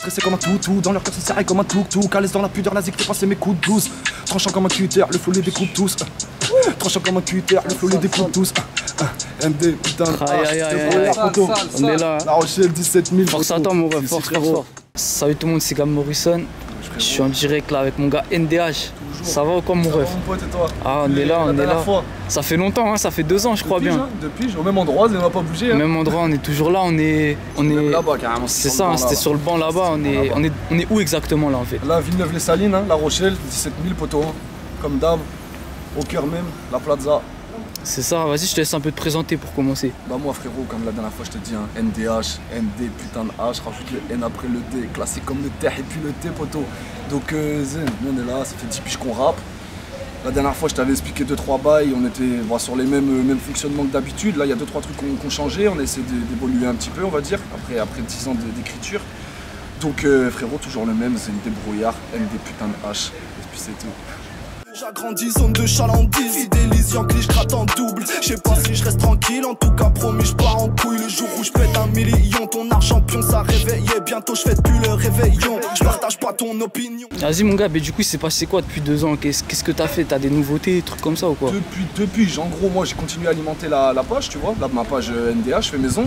Stressé comme un toutou, dans leur cœur c'est serré comme un tuk-tuk. À l'aise dans la pudeur, la zig fait passer mes coups de blues. Tranchant comme un cutter, le flow les découpe tous. Tranchant comme un cutter, le flow les découpe tous. MD, putain, on est là. La Rochelle, 17 000. Force à toi, mon ref, force frérot. Salut tout le monde, c'est Gab Morrison. Je suis en direct là avec mon gars NDH. Ça va ou quoi, mon ref? Mon pote et toi? Ah, on est là, on est là. Ça fait longtemps, hein, ça fait 2 ans, je crois bien. Depuis, au même endroit, on n'a pas bougé. Au même endroit, on est toujours là, on est là-bas carrément. C'est ça, c'était sur le banc là-bas. On est où exactement là en fait? Là, Villeneuve-les-Salines, hein, La Rochelle, 17 000 poteaux, comme d'hab, au cœur même, la plaza. C'est ça, vas-y, je te laisse un peu te présenter pour commencer. Bah moi frérot, comme la dernière fois je te dis, hein, NDH, ND, putain de H, rajoute le N après le D, classique comme le T et puis le T poteau. Donc nous on est là, ça fait 10 piges qu'on rappe. La dernière fois je t'avais expliqué 2-3 bails, on était sur les mêmes fonctionnements que d'habitude. Là il y a 2-3 trucs qui ont changé, on a essayé d'évoluer un petit peu on va dire, après 10 ans d'écriture. Donc frérot, toujours le même, c'est une débrouillard, ND putain de H, et puis c'est tout. J'agrandis zone de chalandise, fidélise, Yankee, je gratte en double. Je sais pas si je reste tranquille, en tout cas promis, je pars en couille. Le jour où je pète 1 million, ton argent pion, ça réveillait. Bientôt je fête plus le réveillon, je partage pas ton opinion. Vas-y mon gars, mais du coup il s'est passé quoi depuis 2 ans? Qu'est-ce que t'as fait? T'as des nouveautés, des trucs comme ça ou quoi? Depuis, en gros moi j'ai continué à alimenter la page, tu vois. Là ma page NDH, je fais maison.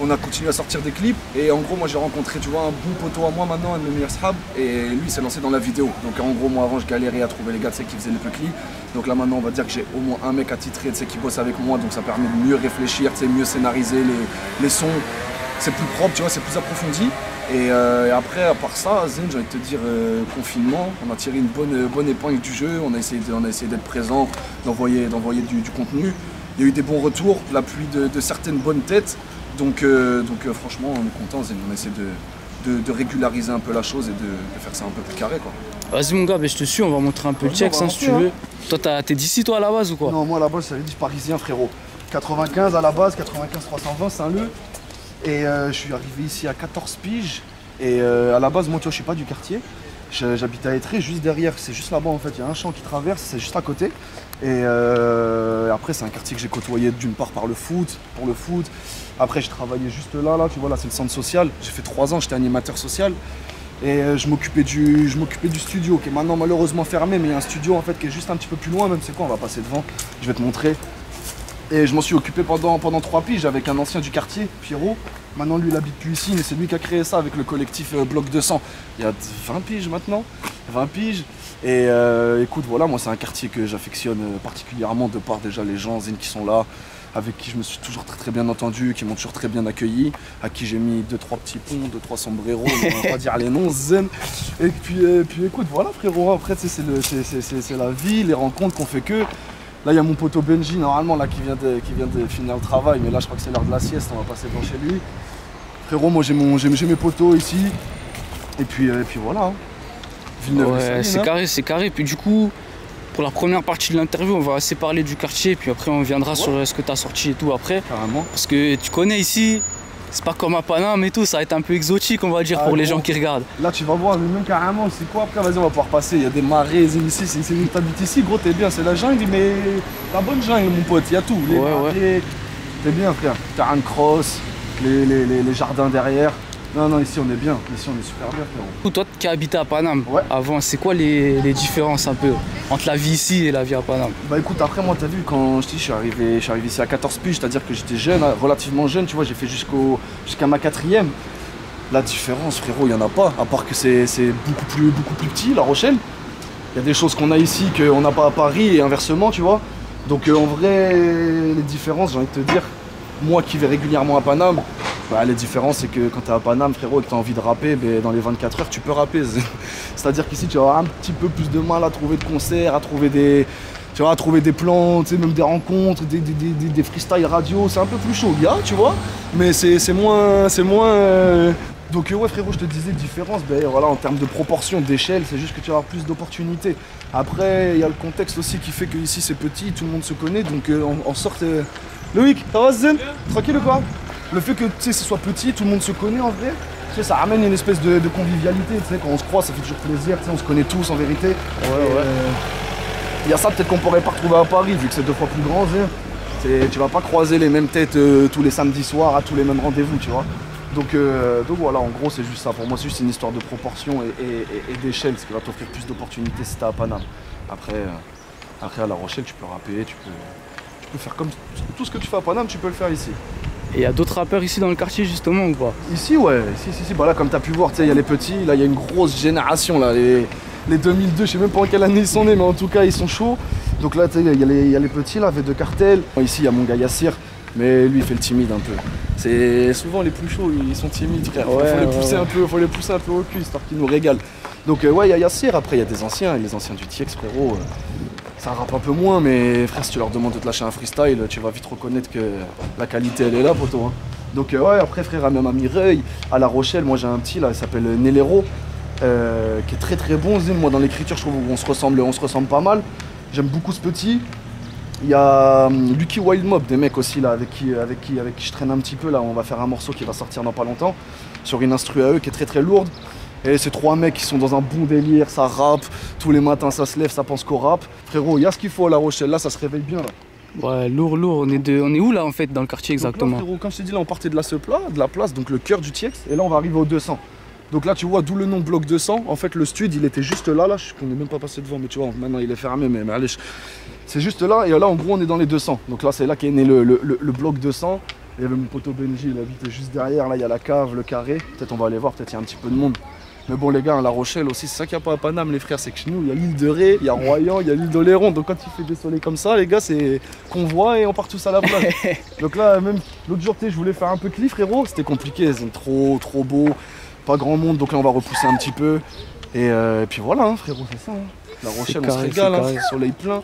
On a continué à sortir des clips et en gros moi j'ai rencontré tu vois un bon poteau à moi maintenant, un de mes meilleurs sahab, et lui il s'est lancé dans la vidéo. Donc en gros moi avant je galérais à trouver les gars qui faisaient les peu clips. Donc là maintenant on va dire que j'ai au moins un mec attitré qui bosse avec moi, donc ça permet de mieux réfléchir, mieux scénariser les sons. C'est plus propre, tu vois, c'est plus approfondi. Et après à part ça, Zen, j'ai envie de te dire confinement, on a tiré une bonne épingle du jeu, on a essayé d'être présent, d'envoyer du contenu. Il y a eu des bons retours, l'appui de certaines bonnes têtes. Donc franchement on est content, on essaie de régulariser un peu la chose et de faire ça un peu plus carré quoi. Vas-y mon gars, je te suis, on va montrer un peu le check si tu veux. Toi t'es d'ici toi à la base ou quoi? Non moi à la base c'est du parisien frérot. 95 à la base, 95 320 Saint-Leu. Et je suis arrivé ici à 14 piges. Et à la base moi tu vois je suis pas du quartier. J'habite à Étré, juste derrière, c'est juste là-bas en fait, il y a un champ qui traverse, c'est juste à côté. Et après c'est un quartier que j'ai côtoyé d'une part pour le foot. Après je travaillais juste là, tu vois là c'est le centre social. J'ai fait 3 ans, j'étais animateur social. Et je m'occupais du studio qui est maintenant malheureusement fermé, mais il y a un studio en fait qui est juste un petit peu plus loin, même c'est quoi, on va passer devant, je vais te montrer. Et je m'en suis occupé pendant 3 piges avec un ancien du quartier, Pierrot. Maintenant lui il habite plus ici, mais c'est lui qui a créé ça avec le collectif Bloc 200. Il y a 20 piges maintenant, 20 piges. Et écoute voilà, moi c'est un quartier que j'affectionne particulièrement de par déjà les gens qui sont là, avec qui je me suis toujours très bien entendu, qui m'ont toujours très bien accueilli, à qui j'ai mis 2-3 petits ponts, 2-3 sombreros, on va pas dire les noms, zen. Et puis écoute voilà frérot, après c'est la vie, les rencontres qu'on fait que. Là il y a mon poteau Benji normalement là qui vient de finir le travail, mais là je crois que c'est l'heure de la sieste, on va passer devant chez lui. Frérot moi j'ai mes poteaux ici, et puis voilà. Hein. Ouais, c'est carré, puis du coup pour la première partie de l'interview on va assez parler du quartier, puis après on viendra sur ce que tu as sorti et tout après. Carrément. Parce que tu connais ici, c'est pas comme à Paname et tout, ça va être un peu exotique on va dire pour les gens qui regardent. Là tu vas voir, mais même carrément, c'est quoi après, vas-y on va pouvoir passer, il y a des marais ici, t'habites ici gros, t'es bien, c'est la jungle, mais la bonne jungle mon pote, il y a tout, les marais, t'es bien frère, t'as un cross, les jardins derrière. Non, ici on est bien, ici on est super bien frérot. Toi qui habitais à Paname avant, c'est quoi les différences un peu entre la vie ici et la vie à Paname? Bah écoute, après moi t'as vu, quand je suis arrivé ici à 14 piges, c'est-à-dire que j'étais jeune, relativement jeune, tu vois, j'ai fait jusqu'à ma 4e. La différence frérot, il n'y en a pas, à part que c'est beaucoup plus petit, La Rochelle. Il y a des choses qu'on a ici qu'on n'a pas à Paris et inversement, tu vois. Donc en vrai, les différences, j'ai envie de te dire, moi qui vais régulièrement à Paname, bah, les différences c'est que quand t'es à Paname frérot et que t'as envie de rapper, bah, dans les 24 heures tu peux rapper. C'est-à-dire qu'ici tu vas avoir un petit peu plus de mal à trouver de concerts, à trouver des plans, même des rencontres, des freestyle radio, c'est un peu plus chaud, tu vois, mais c'est moins. Donc ouais frérot, je te disais différence, ben voilà, en termes de proportion, d'échelle, c'est juste que tu vas avoir plus d'opportunités. Après, il y a le contexte aussi qui fait que ici c'est petit, tout le monde se connaît, donc en sorte... Loïc, ça va Zen? Tranquille ou quoi? Le fait que ce soit petit, tout le monde se connaît en vrai, tu sais, ça ramène une espèce de convivialité, tu sais, quand on se croise ça fait toujours plaisir, tu sais, on se connaît tous en vérité. Ouais. Il y a ça peut-être qu'on pourrait pas retrouver à Paris, vu que c'est 2 fois plus grand, tu vas pas croiser les mêmes têtes tous les samedis soirs à tous les mêmes rendez-vous, tu vois. Donc voilà, en gros c'est juste ça. Pour moi c'est juste une histoire de proportion et d'échelle, ce qui va t'offrir plus d'opportunités si t'es à Paname. Après à La Rochelle tu peux rapper, tu peux faire comme tout ce que tu fais à Paname, tu peux le faire ici. Et il y a d'autres rappeurs ici dans le quartier justement ou pas? Ici ouais, ici. Bah là comme tu as pu voir, il y a les petits, là il y a une grosse génération là, les 2002, je sais même pas en quelle année ils sont nés, mais en tout cas ils sont chauds. Donc là il y a les petits là, V2 Cartel. Ici il y a mon gars Yassir, mais lui il fait le timide un peu. C'est souvent les plus chauds, ils sont timides frère. Faut les pousser un peu au cul histoire qu'ils nous régalent. Donc ouais il y a Yassir, après il y a des anciens, les anciens du TX frérot. Ça rappe un peu moins, mais frère, si tu leur demandes de te lâcher un freestyle, tu vas vite reconnaître que la qualité elle est là, poto. Hein. Donc ouais, après frère, même à Mireuil, à La Rochelle, moi j'ai un petit là, il s'appelle Nelero, qui est très très bon. Moi dans l'écriture, je trouve qu'on se ressemble pas mal. J'aime beaucoup ce petit. Il y a Lucky Wild Mob, des mecs aussi là, avec qui je traîne un petit peu là. On va faire un morceau qui va sortir dans pas longtemps, sur une instru à eux qui est très très lourde. Et ces trois mecs qui sont dans un bon délire, ça rappe, tous les matins ça se lève, ça pense qu'au rap. Frérot, il y a ce qu'il faut à La Rochelle, là ça se réveille bien là. Ouais, lourd, on est où là en fait dans le quartier exactement? Donc là, frérot, comme je t'ai dit, là on partait de la place, donc le cœur du TX, et là on va arriver au 200. Donc là tu vois, d'où le nom Bloc 200, en fait le stud il était juste là, on n'est même pas passé devant, mais tu vois, maintenant il est fermé, mais allez, c'est juste là, et là en gros on est dans les 200. Donc là c'est là qu'est né le Bloc 200, il y avait mon poteau Benji, il habitait juste derrière, là il y a la cave, le carré, peut-être on va aller voir, peut-être il y a un petit peu de monde. Mais bon les gars, à La Rochelle aussi, c'est ça qu'il n'y a pas à Paname les frères, c'est que chez nous il y a l'île de Ré, il y a Royan, il y a l'île d'Oléron. Donc quand il fait des soleils comme ça les gars, c'est convoi et on part tous à la plage. Donc là même l'autre jour je voulais faire un peu cliff frérot, c'était compliqué, c'est trop beau, pas grand monde, donc là on va repousser un petit peu. Et puis voilà hein, frérot, c'est ça. Hein. La Rochelle on se régale, hein, soleil plein.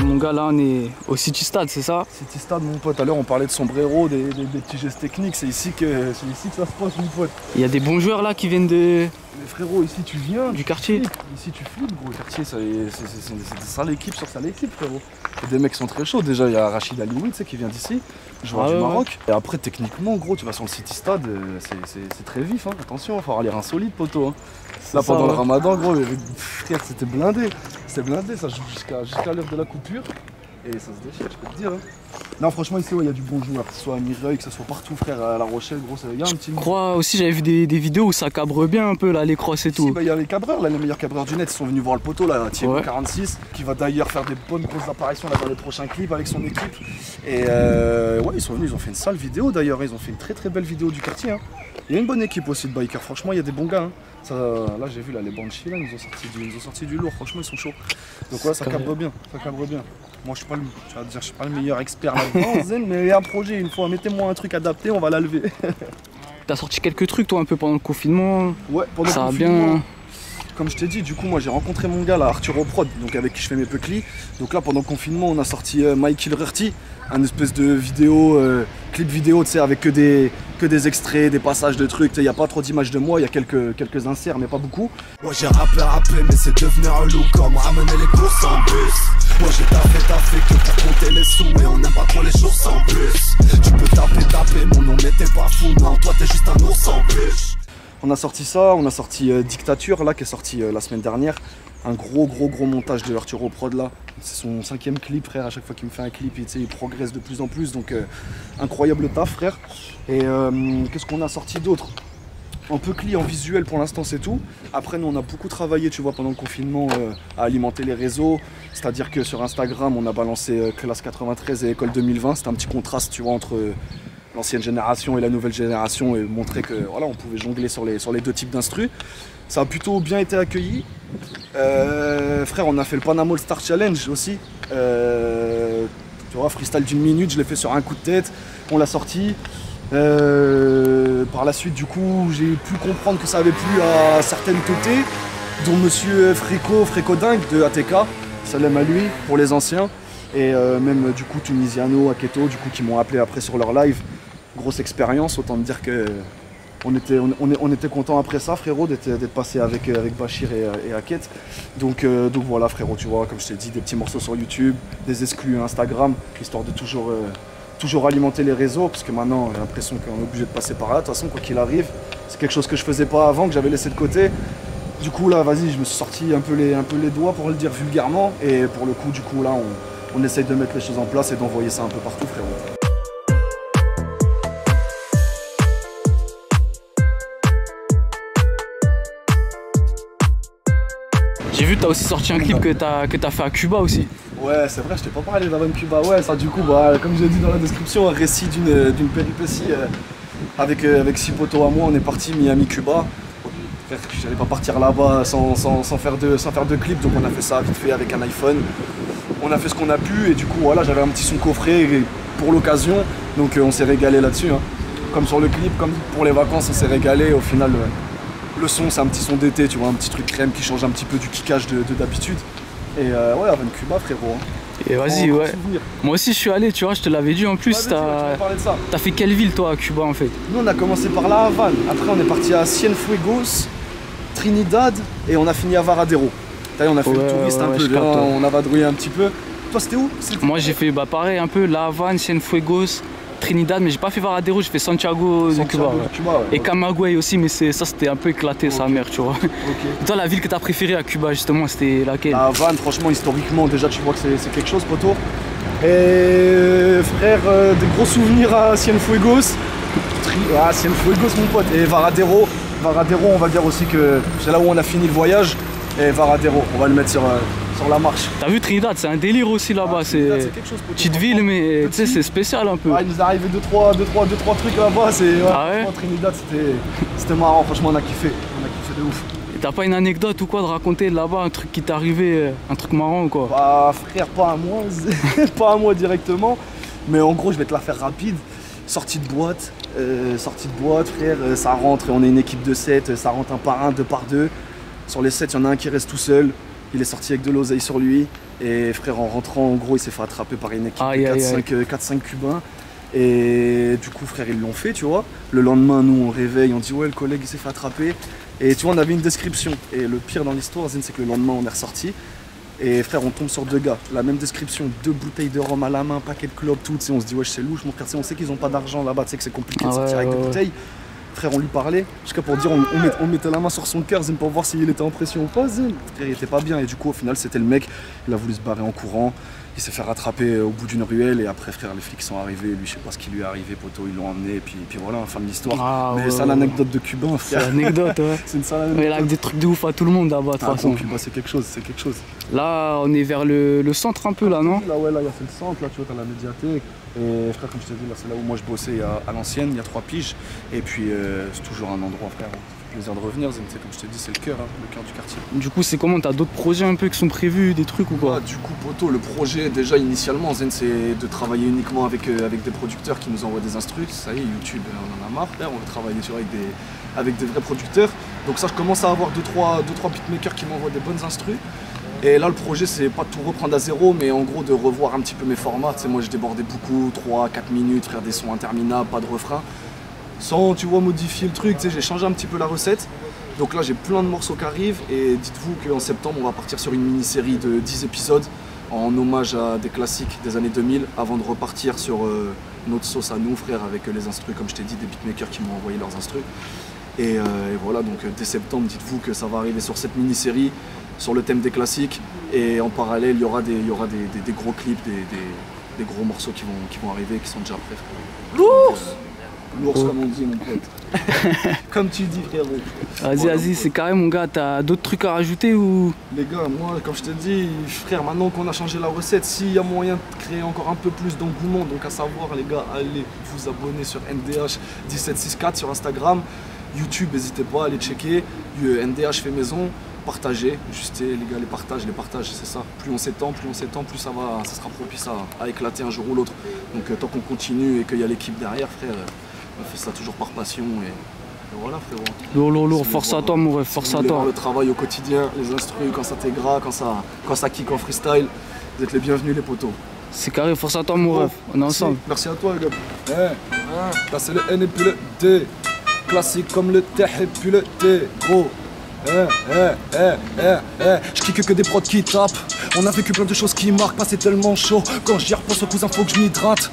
Mon gars, là on est au City Stade, c'est ça? City Stade mon pote, à l'heure on parlait de sombrero, des petits gestes techniques, c'est ici que ça se passe mon pote. Il y a des bons joueurs là qui viennent de... Mais frérot, ici tu viens du quartier. Ici tu flippes gros, le quartier c'est ça l'équipe sur ça l'équipe frérot. Et des mecs qui sont très chauds, déjà il y a Rachid Alioui qui vient d'ici, joueur du Maroc. Et après techniquement gros, tu vas sur le City Stade, c'est très vif, hein. Attention, il faut avoir l'air insolite poteau. Hein. Là pendant le ramadan gros, frère c'était blindé. C'est blindé, ça joue jusqu'à l'heure de la coupure et ça se déchire, je peux te dire. Hein. Non, franchement, ici, il y a du bon joueur, que ce soit à Mireuil, que ce soit partout, frère, à La Rochelle, gros, il y a un petit. Je crois aussi, j'avais vu des vidéos où ça cabre bien un peu, là, les crosses et tout. Si, bah, il y a les cabreurs, là, les meilleurs cabreurs du net, ils sont venus voir le poteau, là, Thierry 46, qui va d'ailleurs faire des bonnes grosses apparitions là, dans les prochains clips avec son équipe. Et ouais, ils sont venus, ils ont fait une sale vidéo d'ailleurs, ils ont fait une très très belle vidéo du quartier. Hein. Il y a une bonne équipe aussi de bikers, franchement, il y a des bons gars. Hein. Ça, là j'ai vu là, les Banshee là, ils nous ont sorti du lourd, franchement ils sont chauds. Donc ouais, ça cabre bien, ça cabre bien. Moi je suis pas le meilleur expert là-dedans, Zen, mais il y a un projet, une fois, mettez-moi un truc adapté, on va la lever. T'as sorti quelques trucs toi un peu pendant le confinement? Ouais, pendant ça le confinement. Bien... Comme je t'ai dit, du coup moi j'ai rencontré mon gars là, Arturo Prod, donc avec qui je fais mes peuclis. Donc là pendant le confinement on a sorti My Kill Rurty, un espèce de vidéo, clip vidéo, tu sais, avec que des extraits, des passages de trucs. Il n'y a pas trop d'images de moi, il y a quelques inserts mais pas beaucoup. Moi j'ai rappé mais c'est devenu un loup comme ramener les courses en bus. Moi j'ai taffé que pour compter les sous et on n'aime pas trop les jours sans plus. Tu peux taper, mon nom mais t'es pas fou, non toi t'es juste un ours en plus. On a sorti ça, on a sorti Dictature là qui est sorti la semaine dernière. Un gros montage de Arturo Prod là. C'est son 5e clip frère, à chaque fois qu'il me fait un clip il progresse de plus en plus, donc incroyable taf frère. Et qu'est-ce qu'on a sorti d'autre? Un peu en visuel pour l'instant c'est tout. Après nous on a beaucoup travaillé tu vois pendant le confinement à alimenter les réseaux. C'est-à-dire que sur Instagram on a balancé classe 93 et école 2020. C'était un petit contraste tu vois entre l'ancienne génération et la nouvelle génération et montrer que voilà on pouvait jongler sur les deux types d'instru. Ça a plutôt bien été accueilli. Frère on a fait le Panama All Star Challenge aussi. Tu vois freestyle d'une minute, je l'ai fait sur un coup de tête. On l'a sorti. Par la suite du coup j'ai pu comprendre que ça avait plu à certaines teutés, dont monsieur Fréco Dingue de ATK, salam à lui pour les anciens, et même du coup Tunisiano, Aketo, du coup qui m'ont appelé après sur leur live. Grosse expérience, autant me dire que on était content après ça frérot d'être passé avec Bachir et Aket. Donc voilà frérot, tu vois, comme je t'ai dit, des petits morceaux sur YouTube, des exclus Instagram, histoire de toujours toujours alimenter les réseaux, parce que maintenant j'ai l'impression qu'on est obligé de passer par là. De toute façon, quoi qu'il arrive, c'est quelque chose que je faisais pas avant, que j'avais laissé de côté. Du coup là, vas-y, je me suis sorti un peu les doigts pour le dire vulgairement. Et pour le coup, du coup là, on essaye de mettre les choses en place et d'envoyer ça un peu partout, frérot. J'ai vu, t'as aussi sorti un clip que t'as fait à Cuba aussi. Ouais, c'est vrai, je t'ai pas parlé d'Avan Cuba. Ouais, ça, du coup, bah, comme je l'ai dit dans la description, un récit d'une péripétie avec 6 potos à moi. On est parti Miami-Cuba. J'allais pas partir là-bas sans faire de clip, donc on a fait ça vite fait avec un iPhone. On a fait ce qu'on a pu et du coup, voilà, j'avais un petit son coffret pour l'occasion, donc on s'est régalé là-dessus. Hein. Comme sur le clip, comme pour les vacances, on s'est régalé. Au final, le son, c'est un petit son d'été, tu vois, un petit truc crème qui change un petit peu du kickage d'habitude. Et ouais, Avan Cuba, frérot. Hein. Et vas-y, ouais. Moi aussi, je suis allé, tu vois, je te l'avais dit en plus. T'as fait quelle ville, toi, à Cuba, en fait? Nous, on a commencé par La Havane. Après, on est parti à Cienfuegos, Trinidad, et on a fini à Varadero. On a fait le touriste un peu, là, on a vadrouillé un petit peu. Toi, c'était où? Moi, j'ai fait pareil, un peu La Havane, Cienfuegos, Trinidad, mais j'ai pas fait Varadero, j'ai fait Santiago de Cuba. Et Camagüey aussi, mais ça c'était un peu éclaté, sa mère, tu vois. Toi, la ville que t'as préférée à Cuba, justement, c'était laquelle? La Havane, franchement, historiquement, déjà, tu vois que c'est quelque chose, poto. Et frère, des gros souvenirs à Cienfuegos. Cienfuegos, mon pote. Et Varadero, on va dire aussi que c'est là où on a fini le voyage. Et Varadero, on va le mettre sur la marche. T'as vu Trinidad, c'est un délire aussi là-bas. C'est petite ville, mais tu sais, c'est spécial un peu. Il nous est arrivé 2-3 trucs là-bas. Trinidad, c'était marrant. Franchement, on a kiffé de ouf. Et t'as pas une anecdote ou quoi de raconter là-bas, un truc qui t'est arrivé, un truc marrant ou quoi? Bah, frère, pas à moi, pas à moi directement. Mais en gros, je vais te la faire rapide. Sortie de boîte, frère, ça rentre et on est une équipe de 7, ça rentre un par un, 2 par 2. Sur les 7, il y en a un qui reste tout seul. Il est sorti avec de l'oseille sur lui. Et frère, en rentrant, en gros, il s'est fait attraper par une équipe de 4-5 Cubains. Et du coup, frère, ils l'ont fait, tu vois. Le lendemain, nous, on réveille, on dit ouais, le collègue, il s'est fait attraper. Et tu vois, on avait une description. Et le pire dans l'histoire, c'est que le lendemain, on est ressorti. Et frère, on tombe sur 2 gars. La même description, 2 bouteilles de rhum à la main, paquet de clopes, tout. On se dit ouais, c'est louche, mon quartier, on sait qu'ils n'ont pas d'argent là-bas, tu sais que c'est compliqué de sortir avec des bouteilles. Frère, on lui parlait, jusqu'à pour dire, on mettait la main sur son cœur pour voir s'il était en pression ou pas. Frère, il était pas bien. Et du coup, au final, c'était le mec, il a voulu se barrer en courant. Il s'est fait rattraper au bout d'une ruelle. Et après, frère, les flics sont arrivés. Lui, je sais pas ce qui lui est arrivé, poto, ils l'ont emmené. Et puis voilà, fin de l'histoire. Mais c'est l'anecdote de Cubain, frère. C'est l'anecdote, ouais. C'est une sale anecdote. Mais il a des trucs de ouf à tout le monde là-bas, de toute façon. Cuba, c'est quelque chose. Là, on est vers le centre un peu, là, non? Là, ouais, là, c'est le centre. Là, tu vois, t'as la médiathèque. Et frère, comme je t'ai dit, là, c'est là où moi je bossais à l'ancienne, il y a 3 piges. Et puis, c'est toujours un endroit, frère. Plaisir de revenir, comme je t'ai dit, c'est le cœur du quartier. Du coup, c'est comment? T'as d'autres projets un peu qui sont prévus, des trucs ou quoi? Du coup, poto, le projet, déjà initialement, c'est de travailler uniquement avec des producteurs qui nous envoient des instrus. Ça y est, YouTube, on en a marre, frère. On veut travailler avec des vrais producteurs. Donc ça, je commence à avoir 2-3 beatmakers qui m'envoient des bonnes instrus. Et là, le projet, c'est pas de tout reprendre à zéro, mais en gros de revoir un petit peu mes formats. Tu sais, moi, je débordais beaucoup, 3-4 minutes, frère, des sons interminables, pas de refrain. Sans, tu vois, modifier le truc, tu sais, j'ai changé un petit peu la recette. Donc là, j'ai plein de morceaux qui arrivent. Et dites-vous qu'en septembre, on va partir sur une mini-série de 10 épisodes en hommage à des classiques des années 2000, avant de repartir sur notre sauce à nous, frère, avec les instrus, comme je t'ai dit, des beatmakers qui m'ont envoyé leurs instrus. Et voilà, donc dès septembre, dites-vous que ça va arriver sur cette mini-série, sur le thème des classiques, et en parallèle il y aura des gros clips, des gros morceaux qui vont arriver, qui sont déjà prêts. L'ours comme on dit, mon pote. Comme tu dis, frérot. Vas-y, c'est carré, mon gars. T'as d'autres trucs à rajouter ou? Les gars, moi, comme je te dis, frère, maintenant qu'on a changé la recette, s'il y a moyen de créer encore un peu plus d'engouement, donc à savoir, les gars, allez vous abonner sur NDH1764 sur Instagram, YouTube, n'hésitez pas à aller checker. NDH fait maison. Partager, juste les gars, les partages, c'est ça. Plus on s'étend, plus ça sera propice à éclater un jour ou l'autre. Donc tant qu'on continue et qu'il y a l'équipe derrière, frère, on fait ça toujours par passion et voilà, frérot. Lourd, force à toi, mon rêve, force à toi. Le travail au quotidien, les instrus, quand ça t'égras, quand ça kick en freestyle, vous êtes les bienvenus, les potos. C'est carré, force à toi, mon rêve, on est ensemble. Merci à toi, les gars. Là, c'est le N et puis le D. Classique comme le T et puis le T, gros. Je clique que des prods qui tapent. On a vécu plein de choses qui marquent, pas c'est tellement chaud. Quand j'y repense au cousin, faut que je m'hydrate.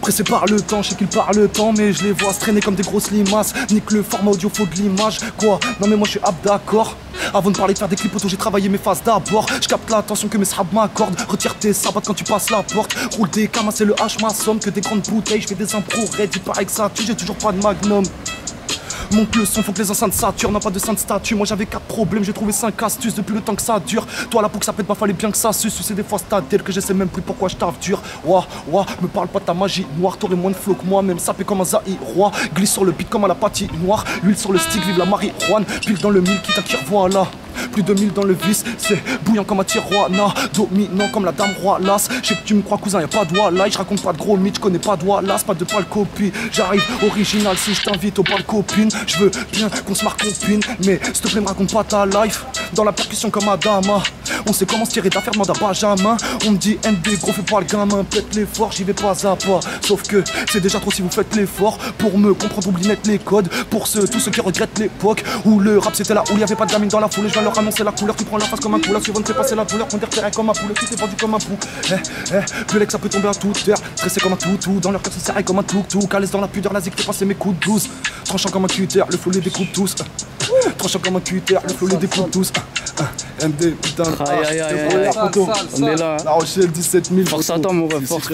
Pressé par le temps, je sais qu'ils parlent le temps, mais je les vois se traîner comme des grosses limaces. Nique le format audio, faut de l'image. Quoi? Non mais moi je suis apte d'accord. Avant de parler de faire des clips auto, j'ai travaillé mes phases d'abord. Je capte l'attention que mes sables m'accordent. Retire tes sabots quand tu passes la porte. Roule des camas, c'est le H ma somme. Que des grandes bouteilles, je fais des impros raides. Il paraît que ça tue, j'ai toujours pas de magnum. Monte le son, faut que les enceintes saturent. Non pas de sainte statue, moi j'avais 4 problèmes. J'ai trouvé 5 astuces depuis le temps que ça dure. Toi là pour que ça pète pas, fallait bien que ça suce. C'est des fois c'est que je sais même plus pourquoi je taffe dur. Ouah, ouah, me parle pas de ta magie noire. T'aurais moins de flow que moi, même sapé comme un Zaïrois. Glisse sur le beat comme à la patinoire. Huile sur le stick, vive la marijuane. Pile dans le mille, qui t'attire, voilà. Plus de 1000 dans le vice, c'est bouillant comme un tiroir. Dominant comme la dame roi las. Je sais que tu me crois cousin, y'a pas de là. Je raconte pas de gros mythes, je connais pas de las. Pas de pâle copie, j'arrive original si je t'invite au bal copine. Je veux bien qu'on se marque copine, mais s'il te plaît me raconte pas ta life. Dans la percussion comme Adama, on sait comment se tirer d'affaire, demande à Benjamin. On me dit ND gros fais pas le gamin, pète l'effort, j'y vais pas à pas. Sauf que c'est déjà trop si vous faites l'effort. Pour me comprendre, oublie net les codes. Pour tous ceux qui regrettent l'époque où le rap c'était là où il y avait pas de gamine dans la foule. Je viens leur annoncer la couleur, tu prends la face comme un coup. La suivante fait passer la douleur, ton terre comme un poulet, tout est vendu comme un pou. Plus l'ex ça peut tomber à toute heure, stressé comme un toutou. Dans leur cœur c'est serré comme un tuk-tuk. À l'aise dans la pudeur, la zig fait passer mes coups de douze. Tranchant comme un cutter, le flow les découpe tous. Tranchant comme un cutter, le flow les découpe tous. MD, putain, on est là. La Rochelle 17 000. Force à toi mon ref, force.